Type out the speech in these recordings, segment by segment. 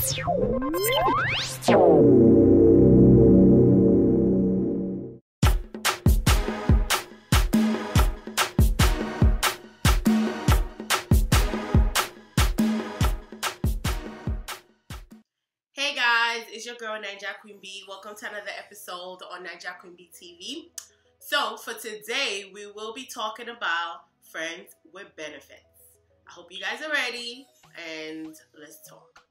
Hey guys, it's your girl Naija Queen B. Welcome to another episode on Naija Queen B TV. So for today, we will be talking about friends with benefits. I hope you guys are ready and let's talk.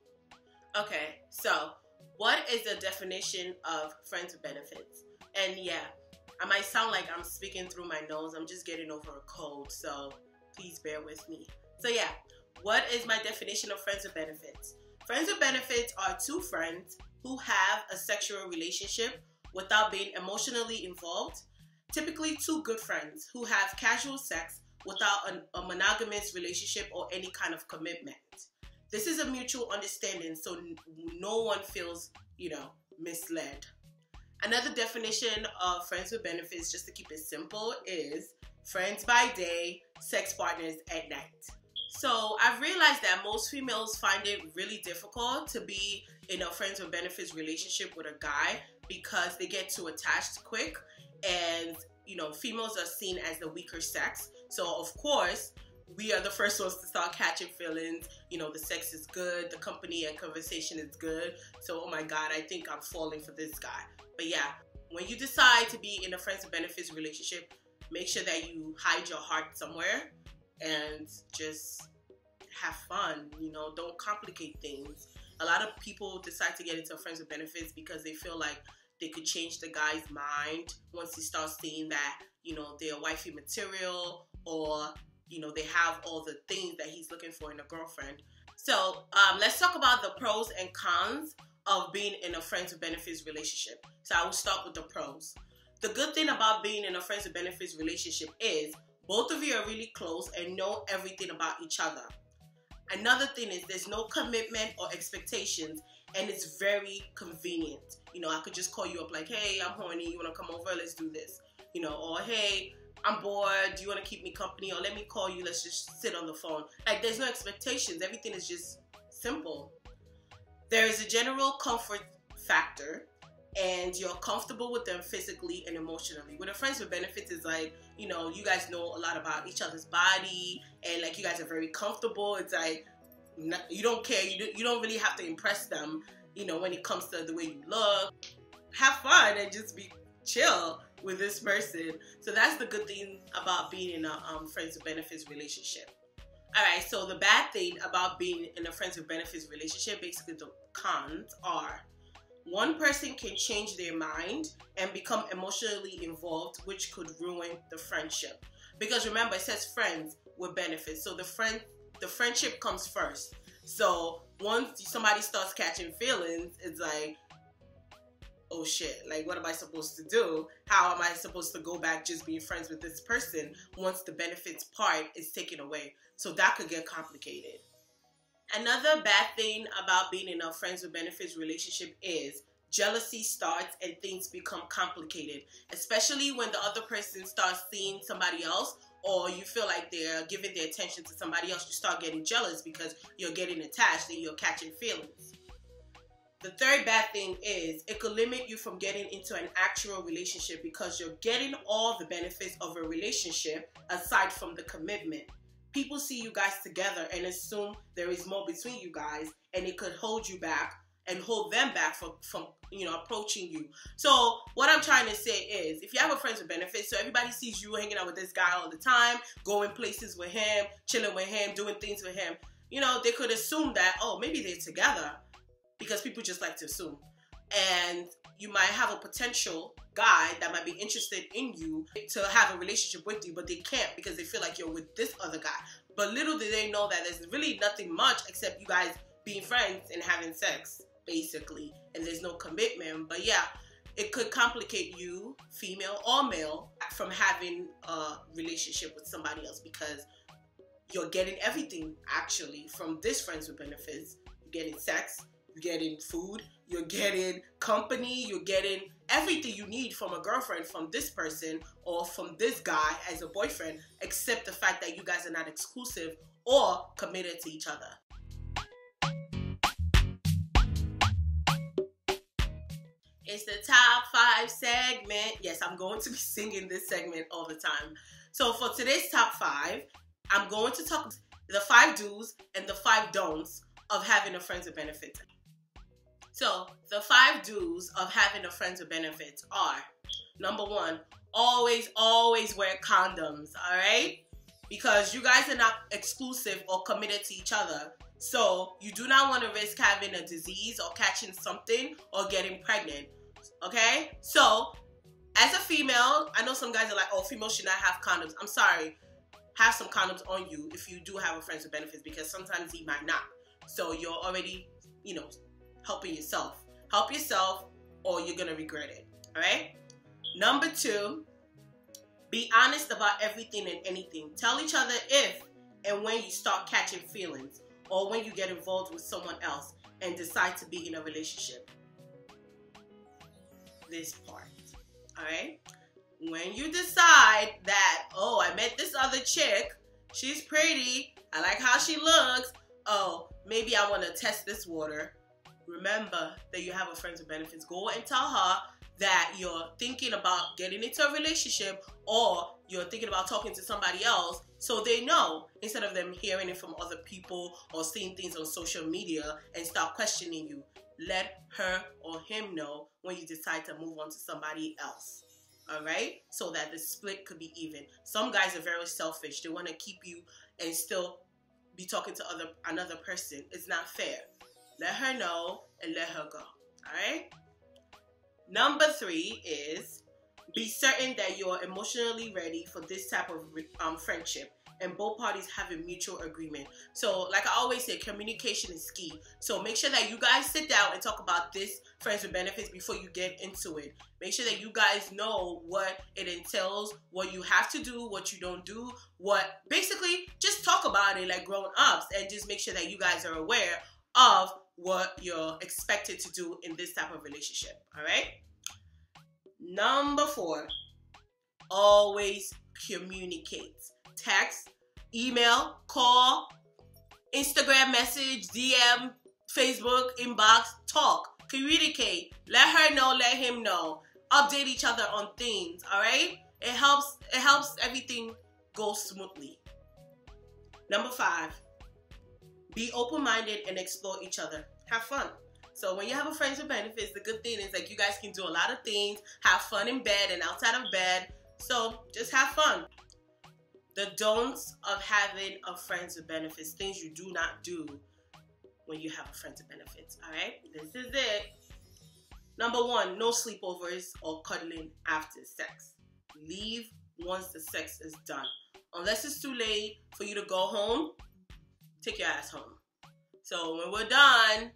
Okay, so what is the definition of friends with benefits? And yeah, I might sound like I'm speaking through my nose. I'm just getting over a cold, so please bear with me. So yeah, what is my definition of friends with benefits? Friends with benefits are two friends who have a sexual relationship without being emotionally involved. Typically two good friends who have casual sex without a monogamous relationship or any kind of commitment. This is a mutual understanding, so no one feels, misled. Another definition of friends with benefits, just to keep it simple, is friends by day, sex partners at night. So I've realized that most females find it really difficult to be in a friends with benefits relationship with a guy because they get too attached quick, and females are seen as the weaker sex. So of course we are the first ones to start catching feelings. The sex is good, the company and conversation is good. So oh my God, I think I'm falling for this guy. But yeah, when you decide to be in a friends with benefits relationship, make sure that you hide your heart somewhere and just have fun. Don't complicate things. A lot of people decide to get into friends with benefits because they feel like they could change the guy's mind once he starts seeing that they're wifey material, or they have all the things that he's looking for in a girlfriend. So let's talk about the pros and cons of being in a friends with benefits relationship. So I will start with the pros. The good thing about being in a friends with benefits relationship is both of you are really close and know everything about each other. Another thing is there's no commitment or expectations, and it's very convenient. I could just call you up like, hey, I'm horny, you want to come over, let's do this. Or hey, I'm bored, do you want to keep me company? Or let me call you, let's just sit on the phone. Like, there's no expectations, everything is just simple. There is a general comfort factor, and you're comfortable with them physically and emotionally. With a friends with benefits, is like, you guys know a lot about each other's body, and like you guys are very comfortable. It's like, you don't care, you don't really have to impress them, when it comes to the way you look. Have fun and just be chill with this person. So that's the good thing about being in a friends with benefits relationship. Alright, so the bad thing about being in a friends with benefits relationship, basically the cons are: one person can change their mind and become emotionally involved, which could ruin the friendship. Because remember, it says friends with benefits. So the friendship comes first. So once somebody starts catching feelings, it's like, oh shit, like what am I supposed to do? How am I supposed to go back just being friends with this person once the benefits part is taken away? So that could get complicated. Another bad thing about being in a friends with benefits relationship is jealousy starts and things become complicated, especially when the other person starts seeing somebody else, or you feel like they're giving their attention to somebody else. You start getting jealous because you're getting attached and you're catching feelings. The third bad thing is it could limit you from getting into an actual relationship because you're getting all the benefits of a relationship aside from the commitment. People see you guys together and assume there is more between you guys, and it could hold you back and hold them back from approaching you. So what I'm trying to say is, if you have a friends with benefits, so everybody sees you hanging out with this guy all the time, going places with him, chilling with him, doing things with him, they could assume that, oh, maybe they're together, because people just like to assume. And you might have a potential guy that might be interested in you to have a relationship with you, but they can't because they feel like you're with this other guy. But little do they know that there's really nothing much except you guys being friends and having sex, basically. And there's no commitment. But yeah, it could complicate you, female or male, from having a relationship with somebody else, because you're getting everything actually from this friends with benefits. You're getting sex, you're getting food, you're getting company, you're getting everything you need from a girlfriend from this person or from this guy as a boyfriend, except the fact that you guys are not exclusive or committed to each other. It's the top 5 segment. Yes, I'm going to be singing this segment all the time. So for today's top 5, I'm going to talk the 5 do's and the 5 don'ts of having a friends with benefits. So the 5 do's of having a friends with benefits are: number 1, always wear condoms, all right? Because you guys are not exclusive or committed to each other. So you do not want to risk having a disease or catching something or getting pregnant, okay? So as a female, I know some guys are like, oh, females should not have condoms. I'm sorry. Have some condoms on you if you do have a friends with benefits, because sometimes he might not. So you're already, helping yourself. Help yourself or you're going to regret it, all right? Number 2, be honest about everything and anything. Tell each other if and when you start catching feelings or when you get involved with someone else and decide to be in a relationship. This part, all right? When you decide that, oh, I met this other chick, she's pretty, I like how she looks, oh, maybe I want to test this water. Remember that you have a friends with benefits. Go and tell her that you're thinking about getting into a relationship or you're thinking about talking to somebody else, so they know, instead of them hearing it from other people or seeing things on social media and start questioning you. Let her or him know when you decide to move on to somebody else, all right? So that the split could be even. Some guys are very selfish. They want to keep you and still be talking to another person. It's not fair. Let her know and let her go, all right? Number 3 is be certain that you're emotionally ready for this type of friendship and both parties have a mutual agreement. So like I always say, communication is key. So make sure that you guys sit down and talk about this friends with benefits before you get into it. Make sure that you guys know what it entails, what you have to do, what you don't do, basically just talk about it like grown-ups and just make sure that you guys are aware of what you're expected to do in this type of relationship, all right? Number 4, always communicate. Text, email, call, Instagram message, DM, Facebook, inbox, talk, communicate. Let her know, let him know. Update each other on things, all right? It helps everything go smoothly. Number 5, be open-minded and explore each other. Have fun. So when you have a friends with benefits, the good thing is like you guys can do a lot of things, have fun in bed and outside of bed. So just have fun. The don'ts of having a friends with benefits, things you do not do when you have a friends with benefits, all right? This is it. Number 1, no sleepovers or cuddling after sex. Leave once the sex is done. Unless it's too late for you to go home, take your ass home. So when we're done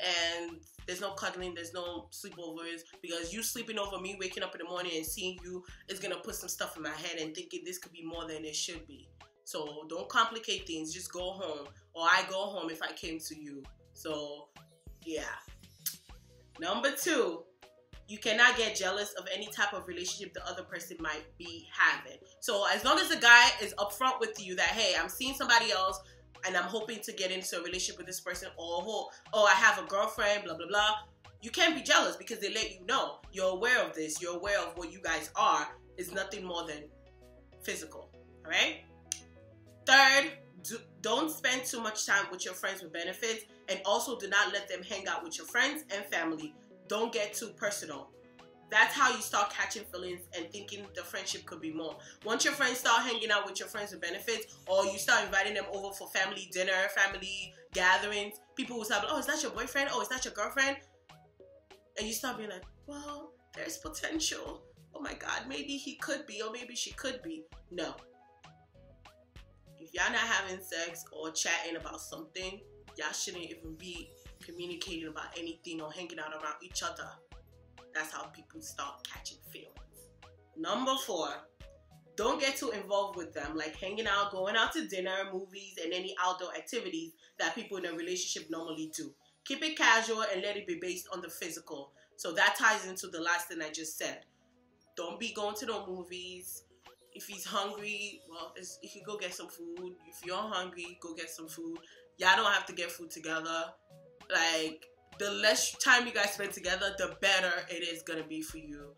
and there's no cuddling, there's no sleepovers, because you sleeping over me, waking up in the morning and seeing you is going to put some stuff in my head and thinking this could be more than it should be. So don't complicate things. Just go home, or I go home if I came to you. So yeah. Number 2, you cannot get jealous of any type of relationship the other person might be having. So as long as the guy is upfront with you that, hey, I'm seeing somebody else and I'm hoping to get into a relationship with this person, or oh, I have a girlfriend, blah, blah, blah. You can't be jealous because they let you know. You're aware of this. You're aware of what you guys are. It's nothing more than physical, all right? 3rd, don't spend too much time with your friends with benefits, and also do not let them hang out with your friends and family. Don't get too personal. That's how you start catching feelings and thinking the friendship could be more. Once your friends start hanging out with your friends with benefits, or you start inviting them over for family dinner, family gatherings, people will say, oh, is that your boyfriend? Oh, is that your girlfriend? And you start being like, well, there's potential. Oh my God, maybe he could be, or maybe she could be. No. If y'all not having sex or chatting about something, y'all shouldn't even be communicating about anything or hanging out around each other. That's how people start catching feelings. Number 4, don't get too involved with them, like hanging out, going out to dinner, movies, and any outdoor activities that people in a relationship normally do. Keep it casual and let it be based on the physical. So that ties into the last thing I just said. Don't be going to the movies. If he's hungry, well, he can go get some food. If you're hungry, go get some food. Y'all don't have to get food together. Like, the less time you guys spend together, the better it is going to be for you.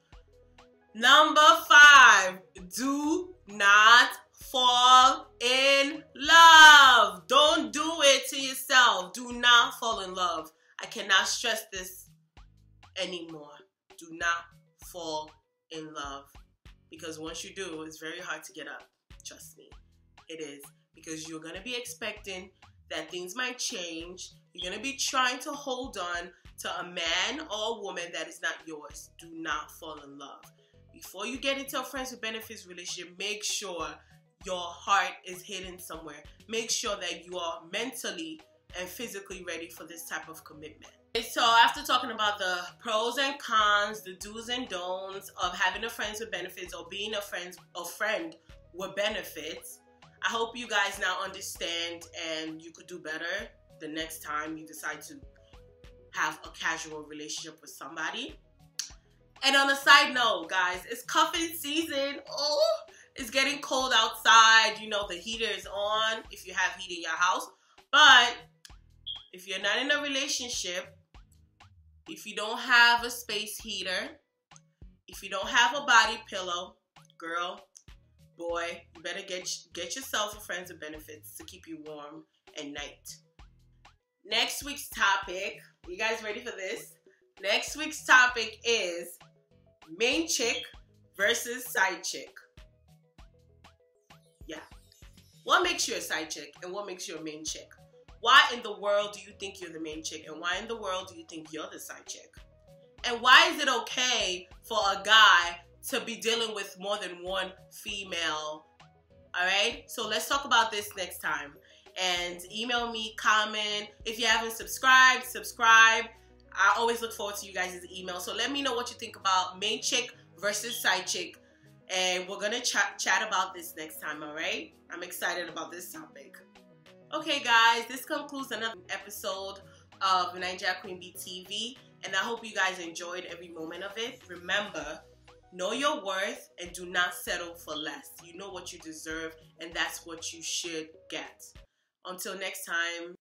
Number 5, do not fall in love. Don't do it to yourself. Do not fall in love. I cannot stress this anymore. Do not fall in love. Because once you do, it's very hard to get up. Trust me, it is. Because you're going to be expecting that things might change. You're going to be trying to hold on to a man or a woman that is not yours. Do not fall in love. Before you get into a friends with benefits relationship, make sure your heart is hidden somewhere. Make sure that you are mentally and physically ready for this type of commitment. So after talking about the pros and cons, the do's and don'ts of having a friends with benefits or being a friend with benefits, I hope you guys now understand and you could do better the next time you decide to have a casual relationship with somebody. And on a side note, guys, it's cuffing season. Oh, it's getting cold outside. You know, the heater is on if you have heat in your house. But if you're not in a relationship, if you don't have a space heater, if you don't have a body pillow, girl, boy, you better get yourself a friends with benefits to keep you warm at night. Next week's topic, you guys ready for this? Next week's topic is main chick versus side chick. Yeah. What makes you a side chick and what makes you a main chick? Why in the world do you think you're the main chick and why in the world do you think you're the side chick? And why is it okay for a guy to be dealing with more than one female? Alright? So let's talk about this next time. And email me, comment. If you haven't subscribed, subscribe. I always look forward to you guys' email. So let me know what you think about main chick versus side chick. And we're going to chat about this next time, alright? I'm excited about this topic. Okay, guys, this concludes another episode of Naija Queen Bee TV. And I hope you guys enjoyed every moment of it. Remember, know your worth and do not settle for less. You know what you deserve and that's what you should get. Until next time.